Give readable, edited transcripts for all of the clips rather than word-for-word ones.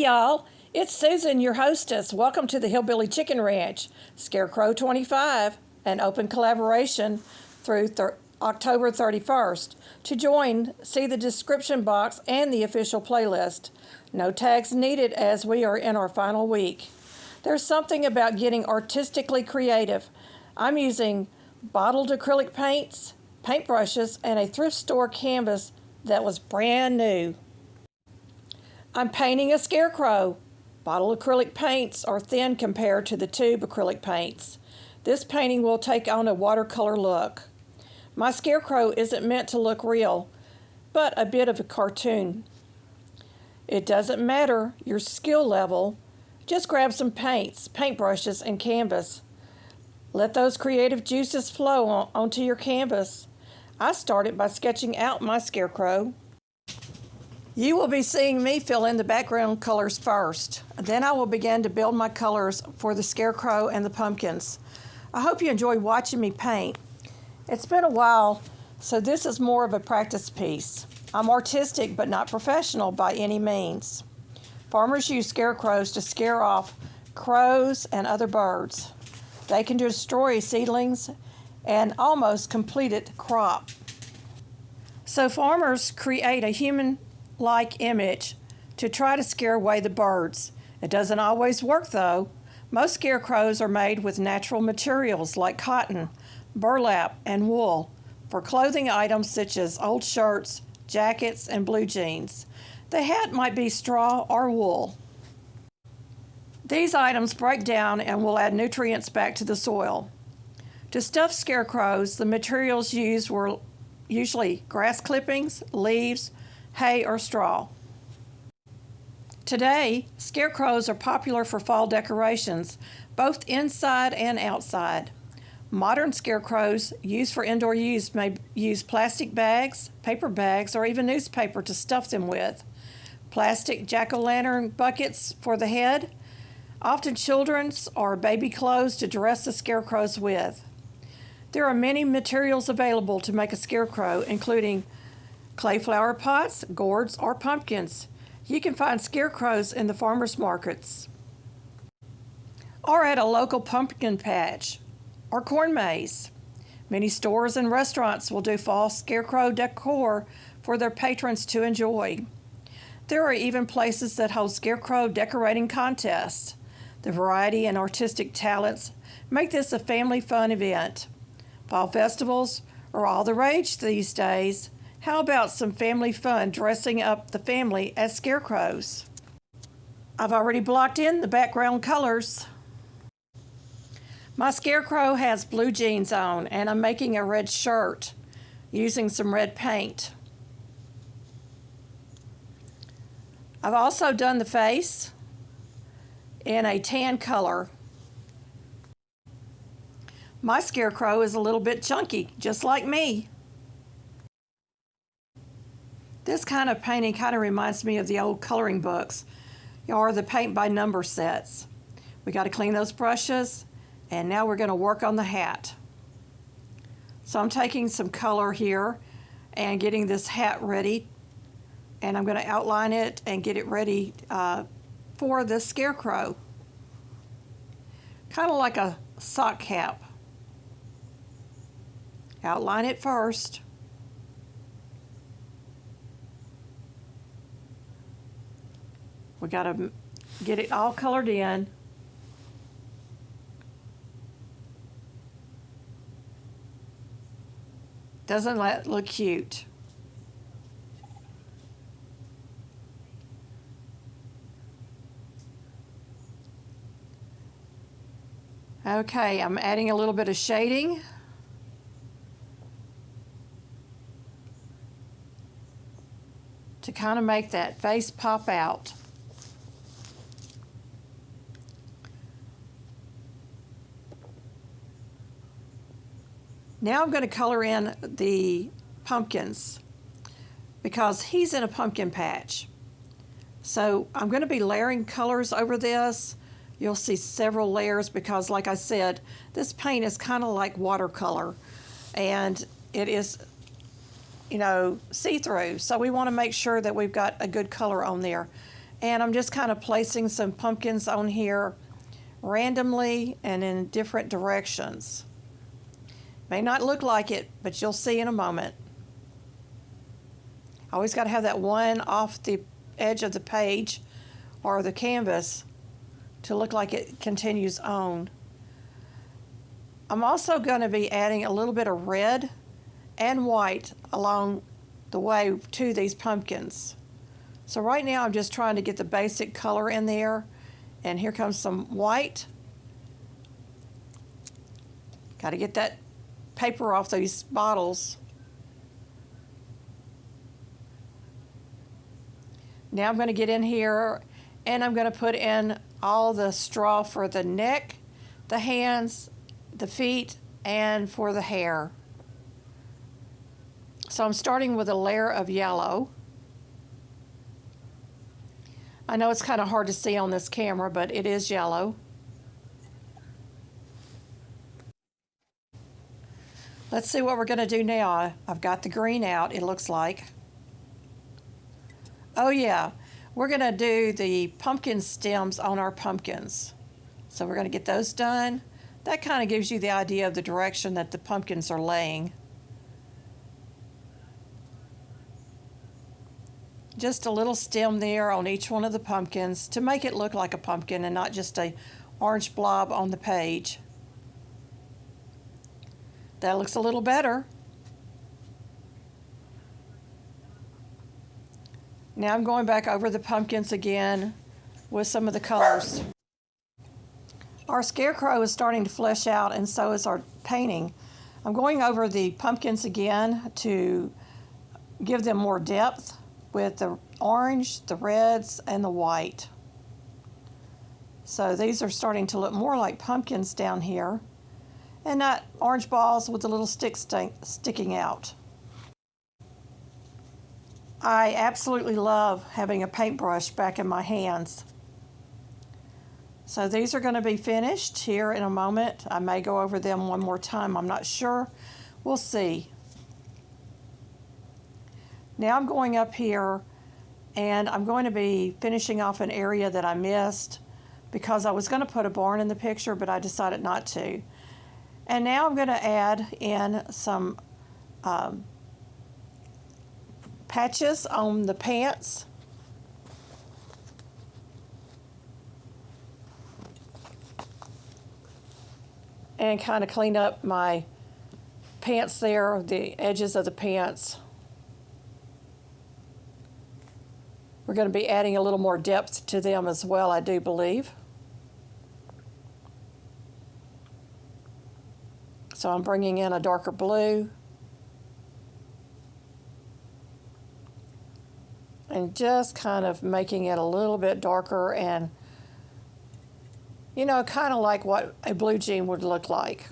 y'all, it's Susan, your hostess. Welcome to the Hillbilly Chicken Ranch, Scarecrow 25, an open collaboration through October 31st. To join, see the description box and the official playlist. No tags needed as we are in our final week. There's something about getting artistically creative. I'm using bottled acrylic paints, paintbrushes, and a thrift store canvas that was brand new. I'm painting a scarecrow. Bottle acrylic paints are thin compared to the tube acrylic paints. This painting will take on a watercolor look. My scarecrow isn't meant to look real, but a bit of a cartoon. It doesn't matter your skill level. Just grab some paints, paintbrushes, and canvas. Let those creative juices flow onto your canvas. I started by sketching out my scarecrow. You will be seeing me fill in the background colors first. Then I will begin to build my colors for the scarecrow and the pumpkins. I hope you enjoy watching me paint. It's been a while, so this is more of a practice piece. I'm artistic but not professional by any means. Farmers use scarecrows to scare off crows and other birds. They can destroy seedlings and almost completed crop. So farmers create a human-like image to try to scare away the birds. It doesn't always work though. Most scarecrows are made with natural materials like cotton, burlap, and wool for clothing items such as old shirts, jackets, and blue jeans. The hat might be straw or wool. These items break down and will add nutrients back to the soil. To stuff scarecrows, the materials used were usually grass clippings, leaves, hay, or straw. Today, scarecrows are popular for fall decorations, both inside and outside. Modern scarecrows used for indoor use may use plastic bags, paper bags, or even newspaper to stuff them with. Plastic jack-o'-lantern buckets for the head, often children's or baby clothes to dress the scarecrows with. There are many materials available to make a scarecrow, including clay flower pots, gourds, or pumpkins. You can find scarecrows in the farmers markets or at a local pumpkin patch or corn maze. Many stores and restaurants will do fall scarecrow decor for their patrons to enjoy. There are even places that hold scarecrow decorating contests. The variety and artistic talents make this a family fun event. Fall festivals are all the rage these days. How about some family fun dressing up the family as scarecrows? I've already blocked in the background colors. My scarecrow has blue jeans on, and I'm making a red shirt using some red paint. I've also done the face in a tan color. My scarecrow is a little bit chunky, just like me. This kind of painting kind of reminds me of the old coloring books or the paint by number sets. We got to clean those brushes, and now we're going to work on the hat. So I'm taking some color here and getting this hat ready, and I'm going to outline it and get it ready for the scarecrow. Kind of like a sock cap. Outline it first. We got to get it all colored in. Doesn't that look cute? Okay, I'm adding a little bit of shading. To kind of make that face pop out. Now I'm going to color in the pumpkins because he's in a pumpkin patch. So I'm going to be layering colors over this. You'll see several layers because, like I said, this paint is kind of like watercolor, and it is, see-through. So we want to make sure that we've got a good color on there. And I'm just kind of placing some pumpkins on here randomly and in different directions. May not look like it, but you'll see in a moment. Always got to have that one off the edge of the page or the canvas to look like it continues on. I'm also going to be adding a little bit of red and white along the way to these pumpkins. So right now I'm just trying to get the basic color in there, and here comes some white. Got to get that paper off these bottles. Now I'm going to get in here and I'm going to put in all the straw for the neck, the hands, the feet, and for the hair. So I'm starting with a layer of yellow. I know it's kind of hard to see on this camera, but it is yellow. Let's see what we're going to do now. I've got the green out, it looks like. Oh yeah, we're going to do the pumpkin stems on our pumpkins. So we're going to get those done. That kind of gives you the idea of the direction that the pumpkins are laying. Just a little stem there on each one of the pumpkins to make it look like a pumpkin and not just a orange blob on the page. That looks a little better. Now I'm going back over the pumpkins again with some of the colors. Our scarecrow is starting to flesh out, and so is our painting. I'm going over the pumpkins again to give them more depth with the orange, the reds, and the white. So these are starting to look more like pumpkins down here, and not orange balls with the little sticks sticking out. I absolutely love having a paintbrush back in my hands. So these are going to be finished here in a moment. I may go over them one more time. I'm not sure. We'll see. Now I'm going up here and I'm going to be finishing off an area that I missed because I was going to put a barn in the picture, but I decided not to. And now I'm going to add in some patches on the pants. And kind of clean up my pants there, the edges of the pants. We're going to be adding a little more depth to them as well, I do believe. So I'm bringing in a darker blue. And just kind of making it a little bit darker and, you know, kind of like what a blue jean would look like.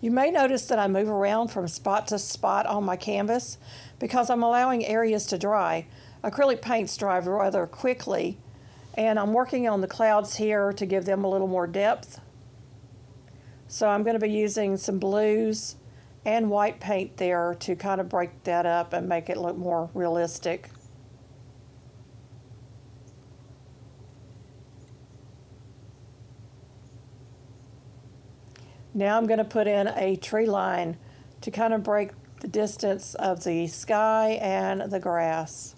You may notice that I move around from spot to spot on my canvas because I'm allowing areas to dry. Acrylic paints dry rather quickly, and I'm working on the clouds here to give them a little more depth. So I'm going to be using some blues and white paint there to kind of break that up and make it look more realistic. Now I'm going to put in a tree line to kind of break the distance of the sky and the grass.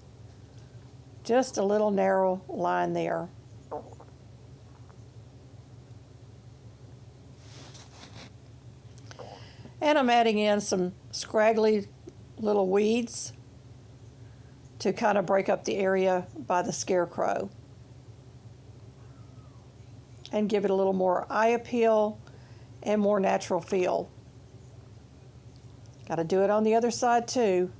Just a little narrow line there. And I'm adding in some scraggly little weeds to kind of break up the area by the scarecrow and give it a little more eye appeal and more natural feel. Got to do it on the other side too.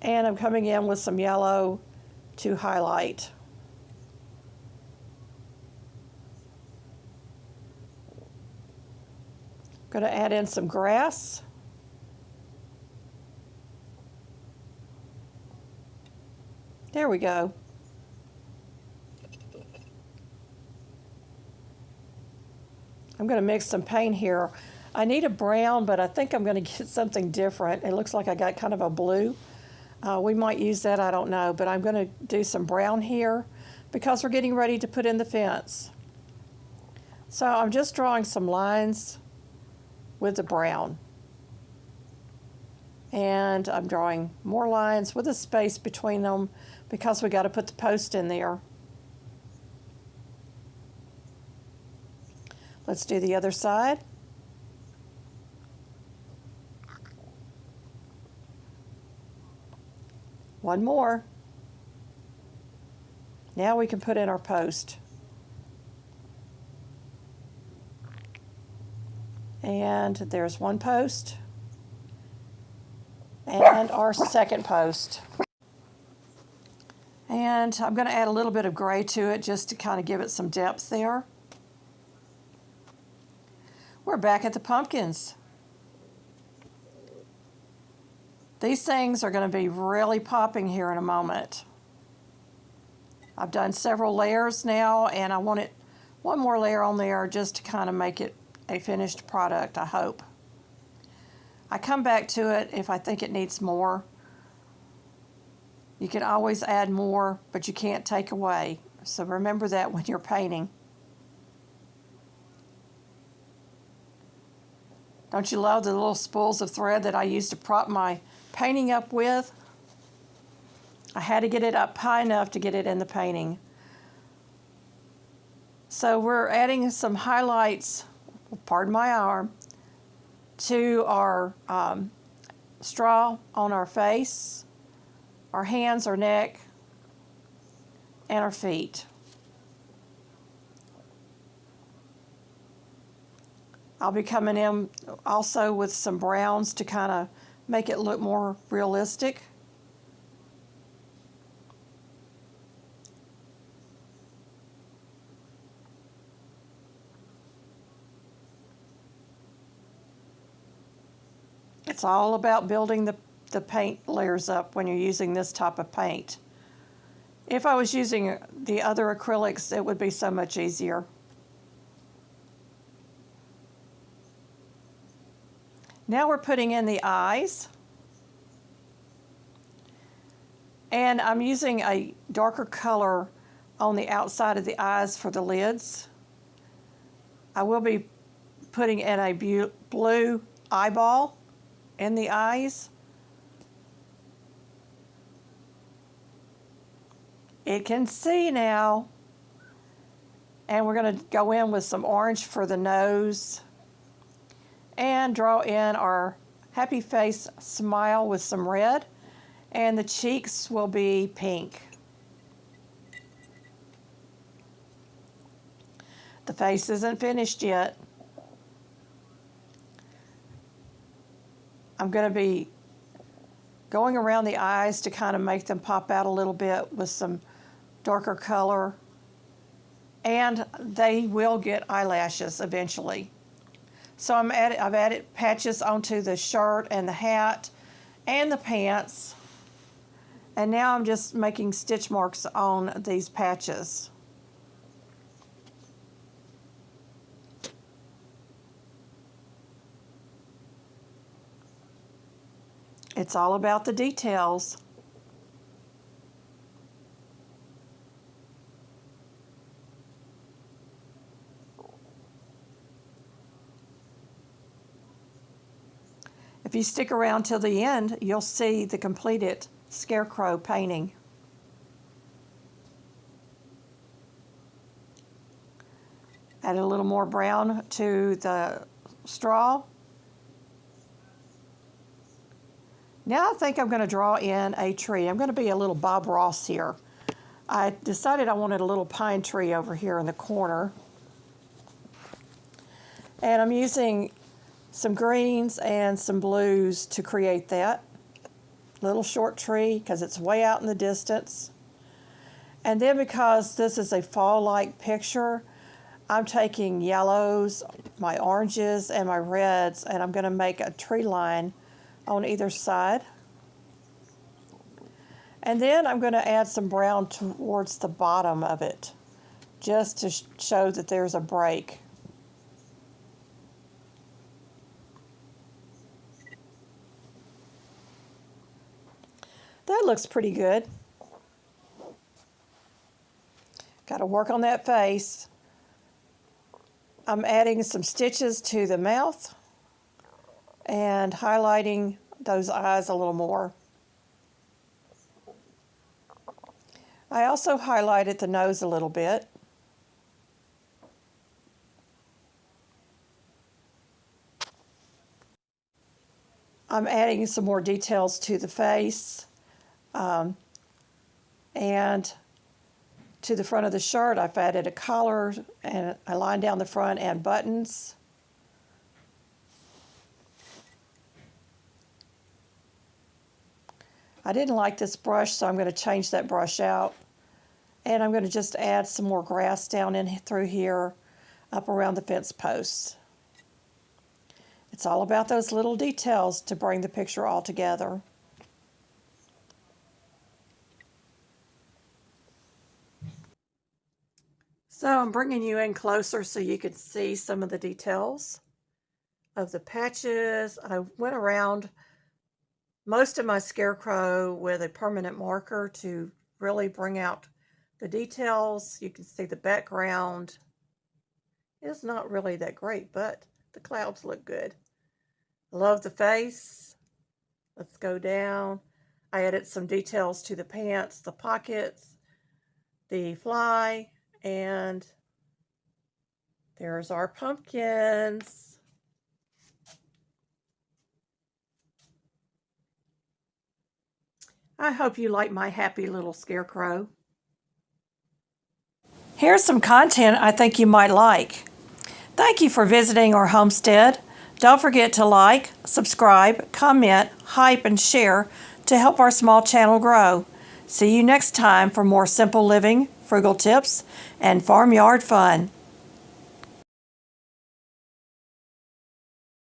And I'm coming in with some yellow to highlight. Going to add in some grass. There we go. I'm going to mix some paint here. I need a brown, but I think I'm going to get something different. It looks like I got kind of a blue. We might use that, I don't know, but I'm going to do some brown here because we're getting ready to put in the fence. So I'm just drawing some lines with the brown. And I'm drawing more lines with a space between them because we got to put the post in there. Let's do the other side. One more. Now we can put in our post. And there's one post. And our second post. And I'm going to add a little bit of gray to it just to kind of give it some depth there. We're back at the pumpkins. These things are going to be really popping here in a moment. I've done several layers now, and I want it one more layer on there just to kind of make it a finished product, I hope. I come back to it if I think it needs more. You can always add more, but you can't take away. So remember that when you're painting. Don't you love the little spools of thread that I used to prop my painting up with? I had to get it up high enough to get it in the painting. So we're adding some highlights, pardon my arm, to our straw on our face, our hands, our neck, and our feet. I'll be coming in also with some browns to kind of make it look more realistic. It's all about building the paint layers up when you're using this type of paint. If I was using the other acrylics, it would be so much easier. Now we're putting in the eyes. And I'm using a darker color on the outside of the eyes for the lids. I will be putting in a blue eyeball in the eyes. It can see now. And we're going to go in with some orange for the nose. And draw in our happy face smile with some red. And the cheeks will be pink. The face isn't finished yet. I'm going to be going around the eyes to kind of make them pop out a little bit with some darker color. And they will get eyelashes eventually. So I've added patches onto the shirt and the hat and the pants. And now I'm just making stitch marks on these patches. It's all about the details. If you stick around till the end, you'll see the completed scarecrow painting. Add a little more brown to the straw. Now I think I'm going to draw in a tree. I'm going to be a little Bob Ross here. I decided I wanted a little pine tree over here in the corner. And I'm using some greens and some blues to create that little short tree because it's way out in the distance. And then because this is a fall-like picture, I'm taking yellows, my oranges, and my reds, and I'm going to make a tree line on either side. And then I'm going to add some brown towards the bottom of it, just to show that there's a break. That looks pretty good. Got to work on that face. I'm adding some stitches to the mouth and highlighting those eyes a little more. I also highlighted the nose a little bit. I'm adding some more details to the face, and to the front of the shirt. I've added a collar and I lined down the front and buttons. I didn't like this brush, so I'm going to change that brush out. And I'm going to just add some more grass down in through here, up around the fence posts. It's all about those little details to bring the picture all together. So I'm bringing you in closer so you can see some of the details of the patches. I went around most of my scarecrow with a permanent marker to really bring out the details. You can see the background is not really that great, but the clouds look good. I love the face. Let's go down. I added some details to the pants, the pockets, the fly, and there's our pumpkins. I hope you like my happy little scarecrow. Here's some content I think you might like. Thank you for visiting our homestead. Don't forget to like, subscribe, comment, hype, and share to help our small channel grow. See you next time for more simple living, frugal tips, and farmyard fun.